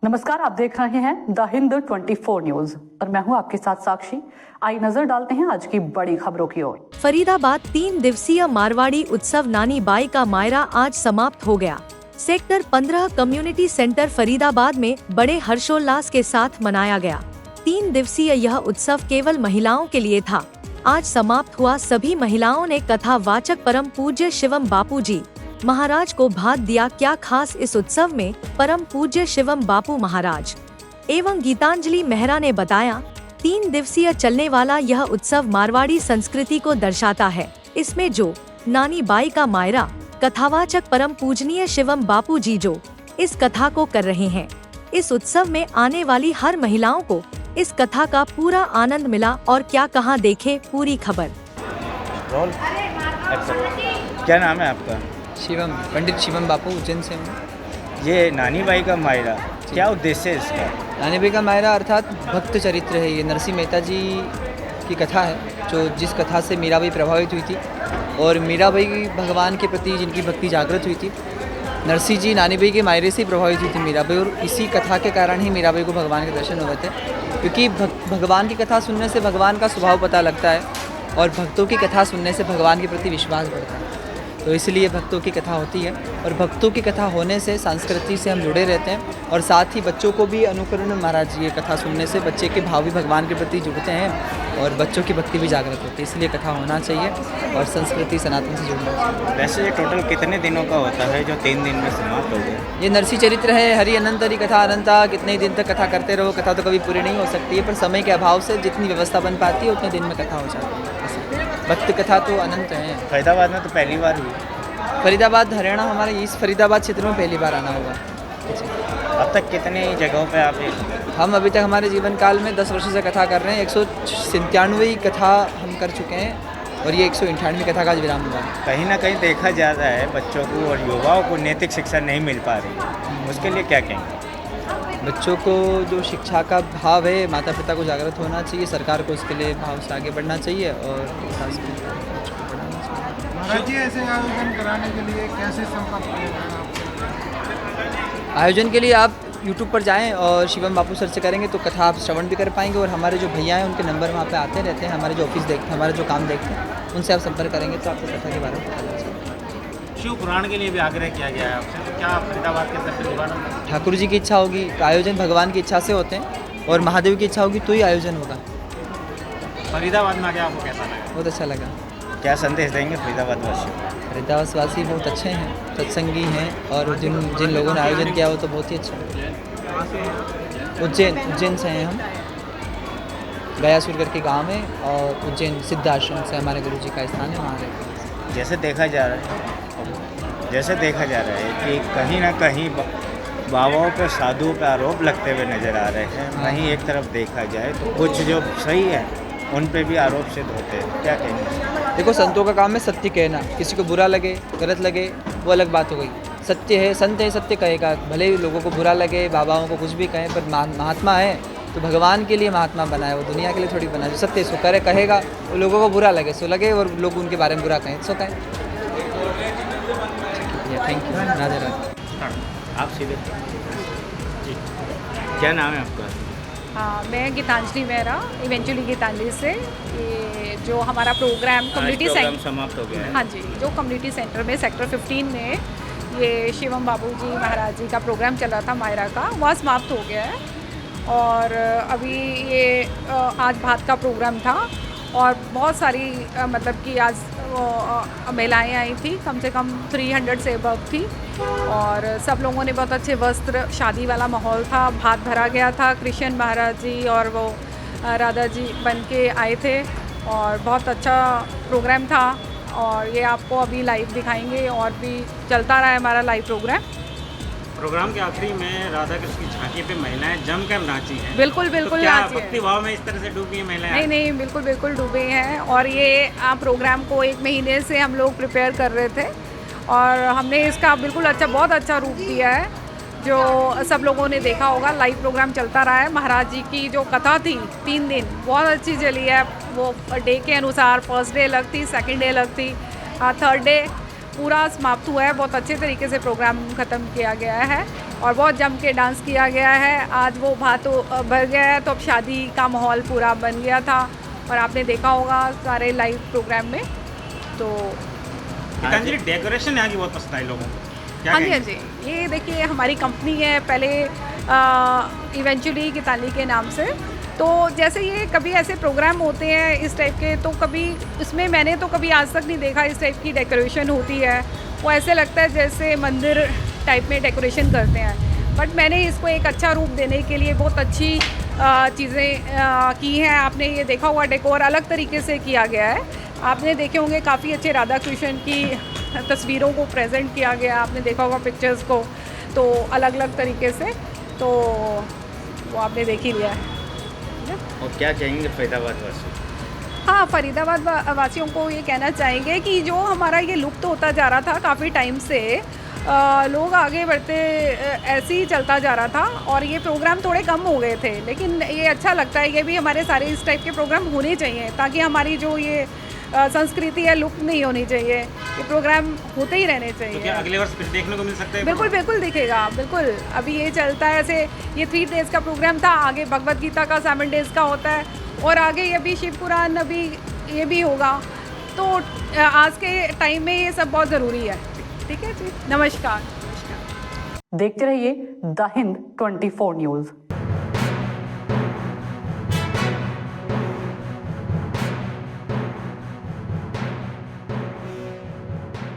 नमस्कार, आप देख रहे हैं द हिंद 24 न्यूज और मैं हूं आपके साथ साक्षी। आई नजर डालते हैं आज की बड़ी खबरों की ओर। फरीदाबाद 3 दिवसीय मारवाड़ी उत्सव नानी बाई का मायरा आज समाप्त हो गया। सेक्टर 15 कम्युनिटी सेंटर फरीदाबाद में बड़े हर्षोल्लास के साथ मनाया गया। 3 दिवसीय यह उत्सव केवल महिलाओं के लिए था। आज समाप्त हुआ। सभी महिलाओं ने कथा वाचक परम पूज्य शिवम बापू जी महाराज को भाग दिया। क्या खास इस उत्सव में? परम पूज्य शिवम बापू महाराज एवं गीतांजलि मेहरा ने बताया, 3 दिवसीय चलने वाला यह उत्सव मारवाड़ी संस्कृति को दर्शाता है। इसमें जो नानी बाई का मायरा कथावाचक परम पूजनीय शिवम बापू जी जो इस कथा को कर रहे हैं। इस उत्सव में आने वाली हर महिलाओं को इस कथा का पूरा आनंद मिला। और क्या कहा, देखे पूरी खबर। क्या नाम है आपका? शिवम, पंडित शिवम बापू उज्जैन से हूँ। ये नानी बाई का मायरा, क्या उद्देश्य है इसका? नानी बाई का मायरा अर्थात भक्त चरित्र है। ये नरसिंह मेहता जी की कथा है, जो जिस कथा से मीराबाई प्रभावित हुई थी और मीराबाई भगवान के प्रति जिनकी भक्ति जागृत हुई थी। नरसिंह जी नानी बाई के मायरे से प्रभावित हुई थी मीराबाई, और इसी कथा के कारण ही मीराबाई को भगवान के दर्शन हुए थे। क्योंकि भगवान की कथा सुनने से भगवान का स्वभाव पता लगता है और भक्तों की कथा सुनने से भगवान के प्रति विश्वास बढ़ता है। तो इसलिए भक्तों की कथा होती है, और भक्तों की कथा होने से संस्कृति से हम जुड़े रहते हैं, और साथ ही बच्चों को भी अनुकरण महाराज जी ये कथा सुनने से बच्चे के भाव भी भगवान के प्रति जुड़ते हैं और बच्चों की भक्ति भी जागृत होती है। इसलिए कथा होना चाहिए और संस्कृति सनातन से जुड़ना चाहिए। वैसे ये टोटल कितने दिनों का होता है जो 3 दिन में समाप्त हो गया? ये नरसिंह चरित्र है। हरि अनंत हरि कथा अनंता। कितने ही दिन तक कथा करते रहो, कथा तो कभी पूरी नहीं हो सकती है, पर समय के अभाव से जितनी व्यवस्था बन पाती है उतने दिन में कथा हो जाती है। भक्त कथा तो अनंत है। फरीदाबाद में तो पहली बार हुई। फरीदाबाद हरियाणा, हमारे इस फरीदाबाद क्षेत्र में पहली बार आना हुआ। अब तक कितनी जगहों पे आप? हम अभी तक हमारे जीवन काल में 10 वर्षों से कथा कर रहे हैं। 197 कथा हम कर चुके हैं और ये 198वीं कथा का आज विराम हुआ। कहीं ना कहीं देखा जा रहा है बच्चों को और युवाओं को नैतिक शिक्षा नहीं मिल पा रही, उसके लिए क्या कहेंगे? बच्चों को जो शिक्षा का भाव है, माता पिता को जागृत होना चाहिए, सरकार को इसके लिए भाव से आगे बढ़ना चाहिए और खास महाराज जी ऐसे आयोजन कराने के लिए कैसे संपर्क करें? आयोजन के लिए आप YouTube पर जाएं और शिवम बापू सर्च करेंगे तो कथा आप श्रवण भी कर पाएंगे। और हमारे जो भैया हैं उनके नंबर वहाँ पे आते रहते हैं, हमारे जो ऑफिस देखते हैं, हमारे जो काम देखते हैं, उनसे आप संपर्क करेंगे तो आपको कथा के बारे में पता लग जाएगा। शिव पुराण के लिए भी आग्रह किया गया है आपसे, तो क्या फरीदाबाद के अंदर दोबारा ठाकुर जी की इच्छा होगी, आयोजन भगवान की इच्छा से होते हैं, और महादेव की इच्छा होगी तो ही आयोजन होगा। फरीदाबाद में आके आपको कैसा लगा? बहुत अच्छा लगा। क्या संदेश देंगे फरीदाबाद वासियों? फरीदाबाद वासी बहुत अच्छे हैं, सत्संगी हैं, और जिन लोगों ने आयोजन किया वो तो बहुत ही अच्छा है। उज्जैन से हैं हम, गयासुर करके गाँव है, और उज्जैन सिद्ध आश्रम से हमारे गुरु जी का स्थान है, वहाँ रहते हैं। जैसे देखा जा रहा है कि कहीं ना कहीं बाबाओं पे, साधुओं पे आरोप लगते हुए नजर आ रहे हैं। वहीं एक तरफ देखा जाए तो कुछ जो सही है उन पे भी आरोप सिद्ध होते हैं, क्या कहेंगे? देखो, संतों का काम है सत्य कहना। किसी को बुरा लगे, गलत लगे, वो अलग बात हो गई। सत्य है, संत है, सत्य कहेगा। भले ही लोगों को बुरा लगे, बाबाओं को कुछ भी कहें, पर महात्मा है तो भगवान के लिए महात्मा बना है, वो दुनिया के लिए थोड़ी बना है। जो सत्य सो करे कहेगा, वो लोगों को बुरा लगे सो लगे, और लोग उनके बारे में बुरा कहें सो कहें। Thank you. राधे राधे। आप सीधे क्या नाम है आपका? हाँ, मैं गीतांजलि मेहरा, इवेंचुअली गीतांजलि से। ये जो हमारा प्रोग्राम कम्युनिटी सेंटर समाप्त हो गया है। हाँ जी, जो कम्युनिटी सेंटर में सेक्टर 15 में ये शिवम बाबू जी महाराज जी का प्रोग्राम चल रहा था मायरा का, वह समाप्त हो गया है। और अभी ये आज भात का प्रोग्राम था, और बहुत सारी मतलब कि आज महिलाएं आई थी, कम से कम 300 से अबव थी, और सब लोगों ने बहुत अच्छे वस्त्र, शादी वाला माहौल था, भात भरा गया था। कृष्ण महाराज जी और वो राधा जी बन के आए थे, और बहुत अच्छा प्रोग्राम था। और ये आपको अभी लाइव दिखाएंगे, और भी चलता रहा है हमारा लाइव प्रोग्राम के आखिरी में राधा कृष्ण की झांकी पे महिलाएं जमकर नाची हैं। बिल्कुल तो क्या नाची है। भक्ति भाव में इस तरह से डूबी हैं महिलाएं? नहीं, बिल्कुल डूबे हैं। और ये प्रोग्राम को 1 महीने से हम लोग प्रिपेयर कर रहे थे, और हमने इसका बिल्कुल बहुत अच्छा रूप दिया है, जो सब लोगों ने देखा होगा। लाइव प्रोग्राम चलता रहा है। महाराज जी की जो कथा थी 3 दिन बहुत अच्छी चली है। वो डे के अनुसार फर्स्ट डे अलग थी, सेकेंड डे अलग थी, थर्ड डे पूरा समाप्त हुआ है। बहुत अच्छे तरीके से प्रोग्राम ख़त्म किया गया है और बहुत जम के डांस किया गया है। आज वो भात भर गया है तो अब शादी का माहौल पूरा बन गया था और आपने देखा होगा सारे लाइव प्रोग्राम में। तो गीतांजलि, डेकोरेशन यहाँ की बहुत पसंद आई लोगों को, क्या हाँ जी, हाँ कहेंगे? जी, ये देखिए हमारी कंपनी है पहले इवेंचुअली गीतांजलि के नाम से। तो जैसे ये कभी ऐसे प्रोग्राम होते हैं इस टाइप के, तो कभी इसमें मैंने तो कभी आज तक नहीं देखा इस टाइप की डेकोरेशन होती है। वो ऐसे लगता है जैसे मंदिर टाइप में डेकोरेशन करते हैं, बट मैंने इसको एक अच्छा रूप देने के लिए बहुत अच्छी चीज़ें की हैं। आपने ये देखा हुआ डेकोर अलग तरीके से किया गया है। आपने देखे होंगे काफ़ी अच्छे राधा कृष्ण की तस्वीरों को प्रेजेंट किया गया, आपने देखा होगा पिक्चर्स को, तो अलग अलग तरीके से, तो वो आपने देख ही लिया है। और क्या कहेंगे फरीदाबाद वासी? हाँ, फरीदाबाद वासियों को ये कहना चाहेंगे कि जो हमारा ये लुप्त होता जा रहा था काफ़ी टाइम से, लोग आगे बढ़ते ऐसे ही चलता जा रहा था और ये प्रोग्राम थोड़े कम हो गए थे, लेकिन ये अच्छा लगता है कि भी हमारे सारे इस टाइप के प्रोग्राम होने चाहिए ताकि हमारी जो ये संस्कृति है लुप्त नहीं होनी चाहिए। ये प्रोग्राम होते ही रहने तो चाहिए। क्या अगले वर्ष फिर देखने को मिल सकता है? बिल्कुल बिल्कुल दिखेगा, बिल्कुल। अभी ये चलता है ऐसे, ये 3 डेज़ का प्रोग्राम था, आगे भगवत गीता का 7 डेज़ का होता है और आगे ये भी शिव पुराण अभी ये भी होगा। तो आज के टाइम में ये सब बहुत ज़रूरी है। ठीक है जी, नमस्कार। देखते रहिए द हिंद 24 न्यूज़।